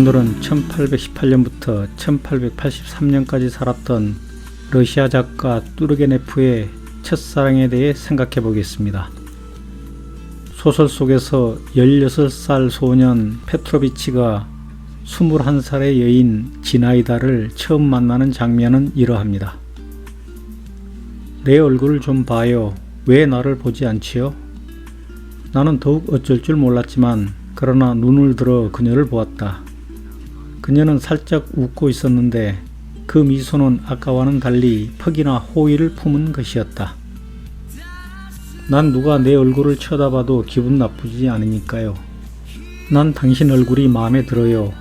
오늘은 1818년부터 1883년까지 살았던 러시아 작가 뚜르게네프의 첫사랑에 대해 생각해 보겠습니다. 소설 속에서 16살 소년 페트로비치가 21살의 여인 지나이다를 처음 만나는 장면은 이러합니다. 내 얼굴을 좀 봐요. 왜 나를 보지 않지요? 나는 더욱 어쩔 줄 몰랐지만 그러나 눈을 들어 그녀를 보았다. 그녀는 살짝 웃고 있었는데 그 미소는 아까와는 달리 퍽이나 호의를 품은 것이었다. 난 누가 내 얼굴을 쳐다봐도 기분 나쁘지 않으니까요. 난 당신 얼굴이 마음에 들어요.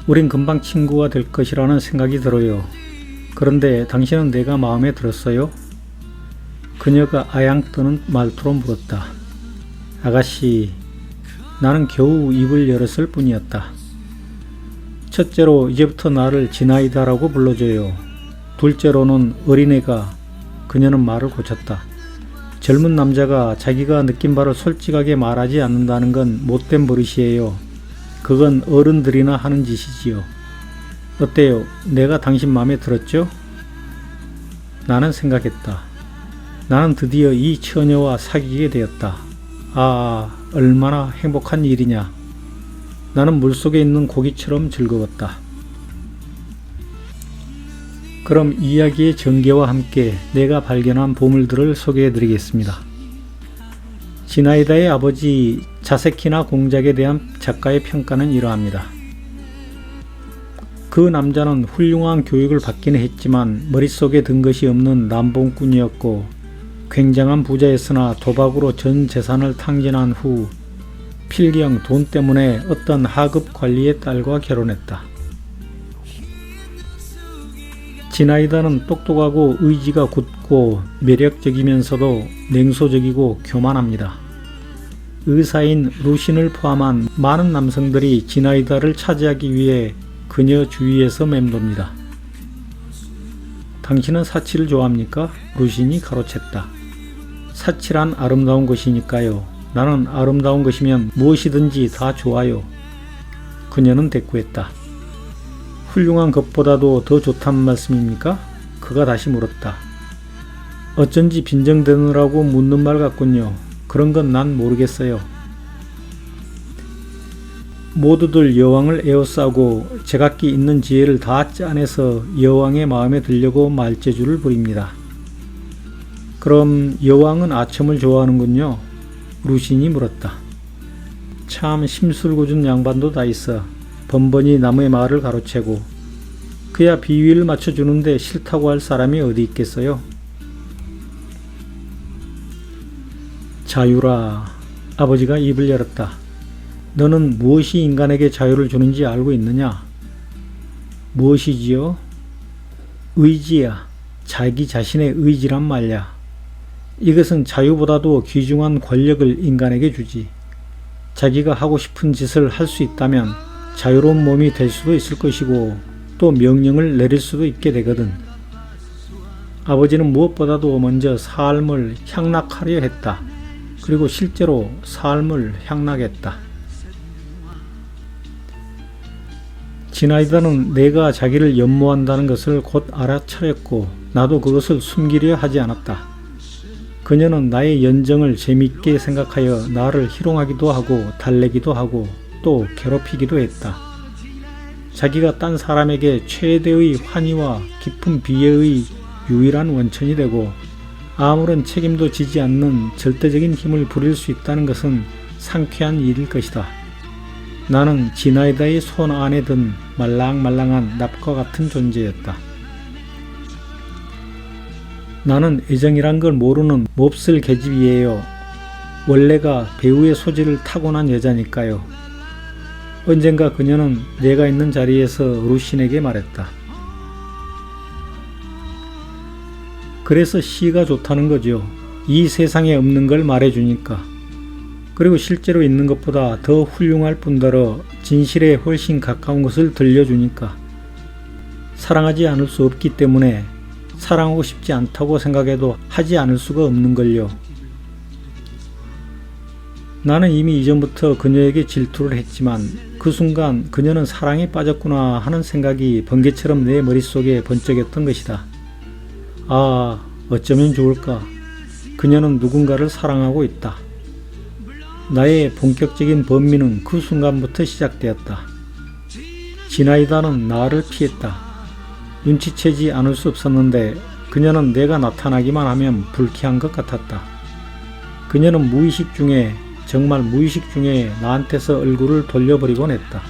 우린 금방 친구가 될 것이라는 생각이 들어요. 그런데 당신은 내가 마음에 들었어요? 그녀가 아양 떠는 말투로 물었다. 아가씨, 나는 겨우 입을 열었을 뿐이었다. 첫째로 이제부터 나를 지나이다라고 불러줘요. 둘째로는 어린애가. 그녀는 말을 고쳤다. 젊은 남자가 자기가 느낀 바를 솔직하게 말하지 않는다는 건 못된 버릇이에요. 그건 어른들이나 하는 짓이지요. 어때요? 내가 당신 마음에 들었죠? 나는 생각했다. 나는 드디어 이 처녀와 사귀게 되었다. 아, 얼마나 행복한 일이냐. 나는 물속에 있는 고기처럼 즐거웠다. 그럼 이야기의 전개와 함께 내가 발견한 보물들을 소개해 드리겠습니다. 지나이다의 아버지 자세키나 공작에 대한 작가의 평가는 이러합니다. 그 남자는 훌륭한 교육을 받기는 했지만 머릿속에 든 것이 없는 남봉꾼이었고 굉장한 부자였으나 도박으로 전 재산을 탕진한 후 필경 돈 때문에 어떤 하급 관리의 딸과 결혼했다. 지나이다는 똑똑하고 의지가 굳고 매력적이면서도 냉소적이고 교만합니다. 의사인 루신을 포함한 많은 남성들이 지나이다를 차지하기 위해 그녀 주위에서 맴돕니다. 당신은 사치를 좋아합니까? 루신이 가로챘다. 사치란 아름다운 것이니까요. 나는 아름다운 것이면 무엇이든지 다 좋아요. 그녀는 대꾸했다. 훌륭한 것보다도 더 좋다는 말씀입니까? 그가 다시 물었다. 어쩐지 빈정대느라고 묻는 말 같군요. 그런 건 난 모르겠어요. 모두들 여왕을 에워싸고 제각기 있는 지혜를 다 짜내서 여왕의 마음에 들려고 말재주를 부립니다. 그럼 여왕은 아첨을 좋아하는군요. 루신이 물었다. 참 심술궂은 양반도 다 있어. 번번이 남의 말을 가로채고 그야 비위를 맞춰주는데 싫다고 할 사람이 어디 있겠어요? 자유라. 아버지가 입을 열었다. 너는 무엇이 인간에게 자유를 주는지 알고 있느냐? 무엇이지요? 의지야. 자기 자신의 의지란 말야. 이것은 자유보다도 귀중한 권력을 인간에게 주지. 자기가 하고 싶은 짓을 할 수 있다면 자유로운 몸이 될 수도 있을 것이고 또 명령을 내릴 수도 있게 되거든. 아버지는 무엇보다도 먼저 삶을 향락하려 했다. 그리고 실제로 삶을 향락했다. 지나이다는 내가 자기를 연모한다는 것을 곧 알아차렸고 나도 그것을 숨기려 하지 않았다. 그녀는 나의 연정을 재밌게 생각하여 나를 희롱하기도 하고 달래기도 하고 또 괴롭히기도 했다. 자기가 딴 사람에게 최대의 환희와 깊은 비애의 유일한 원천이 되고 아무런 책임도 지지 않는 절대적인 힘을 부릴 수 있다는 것은 상쾌한 일일 것이다. 나는 지나이다의 손 안에 든 말랑말랑한 납과 같은 존재였다. 나는 애정이란 걸 모르는 몹쓸 계집이에요. 원래가 배우의 소질을 타고난 여자니까요. 언젠가 그녀는 내가 있는 자리에서 루신에게 말했다. 그래서 시가 좋다는 거죠. 이 세상에 없는 걸 말해주니까. 그리고 실제로 있는 것보다 더 훌륭할 뿐더러 진실에 훨씬 가까운 것을 들려주니까. 사랑하지 않을 수 없기 때문에 사랑하고 싶지 않다고 생각해도 하지 않을 수가 없는걸요. 나는 이미 이전부터 그녀에게 질투를 했지만 그 순간 그녀는 사랑에 빠졌구나 하는 생각이 번개처럼 내 머릿속에 번쩍였던 것이다. 아, 어쩌면 좋을까. 그녀는 누군가를 사랑하고 있다. 나의 본격적인 번민은 그 순간부터 시작되었다. 지나이다는 나를 피했다. 눈치채지 않을 수 없었는데 그녀는 내가 나타나기만 하면 불쾌한 것 같았다. 그녀는 무의식 중에, 정말 무의식 중에 나한테서 얼굴을 돌려버리곤 했다.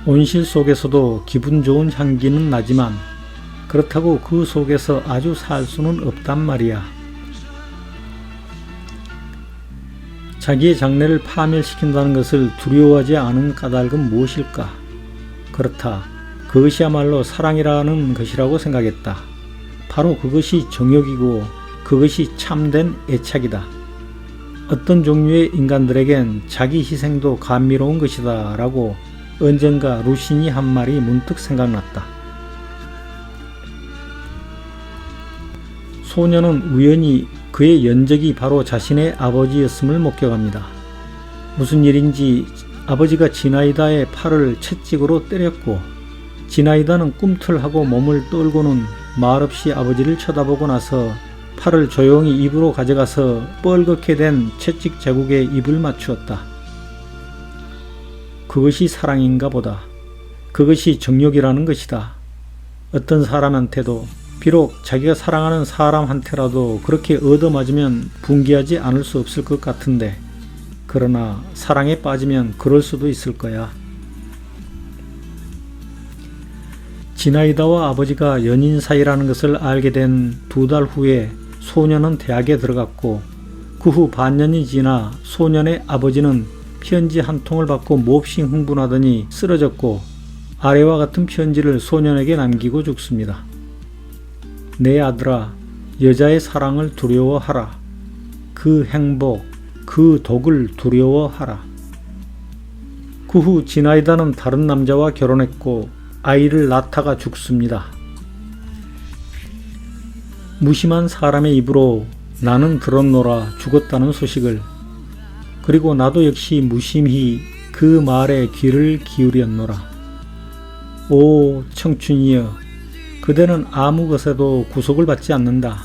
온실 속에서도 기분 좋은 향기는 나지만 그렇다고 그 속에서 아주 살 수는 없단 말이야. 자기의 장래를 파멸시킨다는 것을 두려워하지 않은 까닭은 무엇일까? 그렇다. 그것이야말로 사랑이라는 것이라고 생각했다. 바로 그것이 정욕이고 그것이 참된 애착이다. 어떤 종류의 인간들에겐 자기 희생도 감미로운 것이다 라고 언젠가 루신이 한 말이 문득 생각났다. 소녀는 우연히 그의 연적이 바로 자신의 아버지였음을 목격합니다. 무슨 일인지 아버지가 지나이다의 팔을 채찍으로 때렸고 지나이다는 꿈틀하고 몸을 떨고는 말없이 아버지를 쳐다보고 나서 팔을 조용히 입으로 가져가서 뻘겋게 된 채찍 자국에 입을 맞추었다. 그것이 사랑인가 보다. 그것이 정욕이라는 것이다. 어떤 사람한테도 비록 자기가 사랑하는 사람한테라도 그렇게 얻어맞으면 분개하지 않을 수 없을 것 같은데 그러나 사랑에 빠지면 그럴 수도 있을 거야. 지나이다와 아버지가 연인 사이라는 것을 알게 된 2달 후에 소녀는 대학에 들어갔고 그 후 반년이 지나 소년의 아버지는 편지 한 통을 받고 몹시 흥분하더니 쓰러졌고 아래와 같은 편지를 소년에게 남기고 죽습니다. 내 아들아, 여자의 사랑을 두려워하라. 그 행복, 그 독을 두려워하라. 그 후 지나이다는 다른 남자와 결혼했고 아이를 낳다가 죽습니다. 무심한 사람의 입으로 나는 들었노라 죽었다는 소식을, 그리고 나도 역시 무심히 그 말에 귀를 기울였노라. 오 청춘이여, 그대는 아무 것에도 구속을 받지 않는다.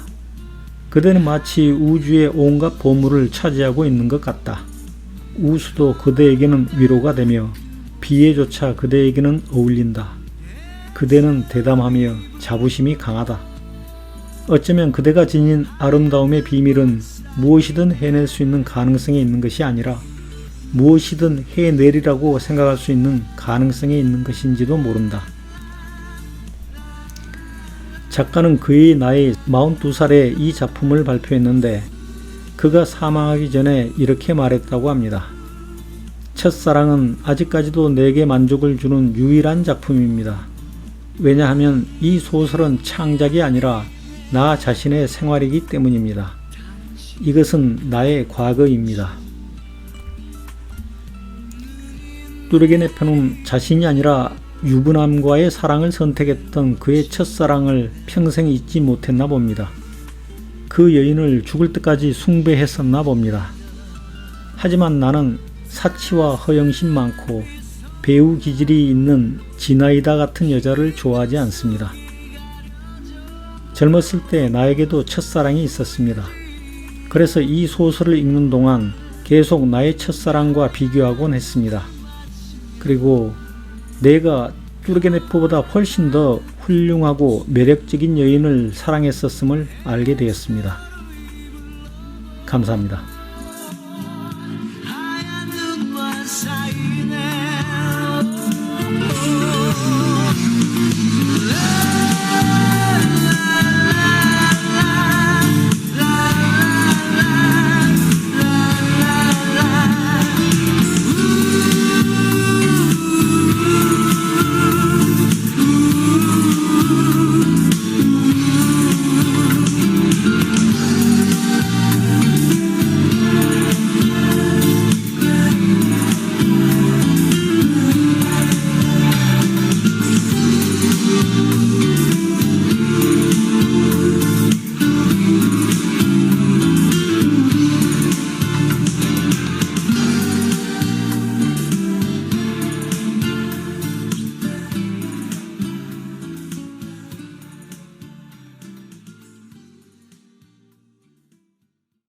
그대는 마치 우주의 온갖 보물을 차지하고 있는 것 같다. 우수도 그대에게는 위로가 되며 비애조차 그대에게는 어울린다. 그대는 대담하며 자부심이 강하다. 어쩌면 그대가 지닌 아름다움의 비밀은 무엇이든 해낼 수 있는 가능성에 있는 것이 아니라 무엇이든 해내리라고 생각할 수 있는 가능성에 있는 것인지도 모른다. 작가는 그의 나이 42살에 이 작품을 발표했는데 그가 사망하기 전에 이렇게 말했다고 합니다. 첫사랑은 아직까지도 내게 만족을 주는 유일한 작품입니다. 왜냐하면 이 소설은 창작이 아니라 나 자신의 생활이기 때문입니다. 이것은 나의 과거입니다. 뚜르게네프는 자신이 아니라 유부남과의 사랑을 선택했던 그의 첫사랑을 평생 잊지 못했나 봅니다. 그 여인을 죽을 때까지 숭배했었나 봅니다. 하지만 나는 사치와 허영심 많고 배우 기질이 있는 지나이다 같은 여자를 좋아하지 않습니다. 젊었을 때 나에게도 첫사랑이 있었습니다. 그래서 이 소설을 읽는 동안 계속 나의 첫사랑과 비교하곤 했습니다. 그리고 내가 뚜르게네프보다 훨씬 더 훌륭하고 매력적인 여인을 사랑했었음을 알게 되었습니다. 감사합니다.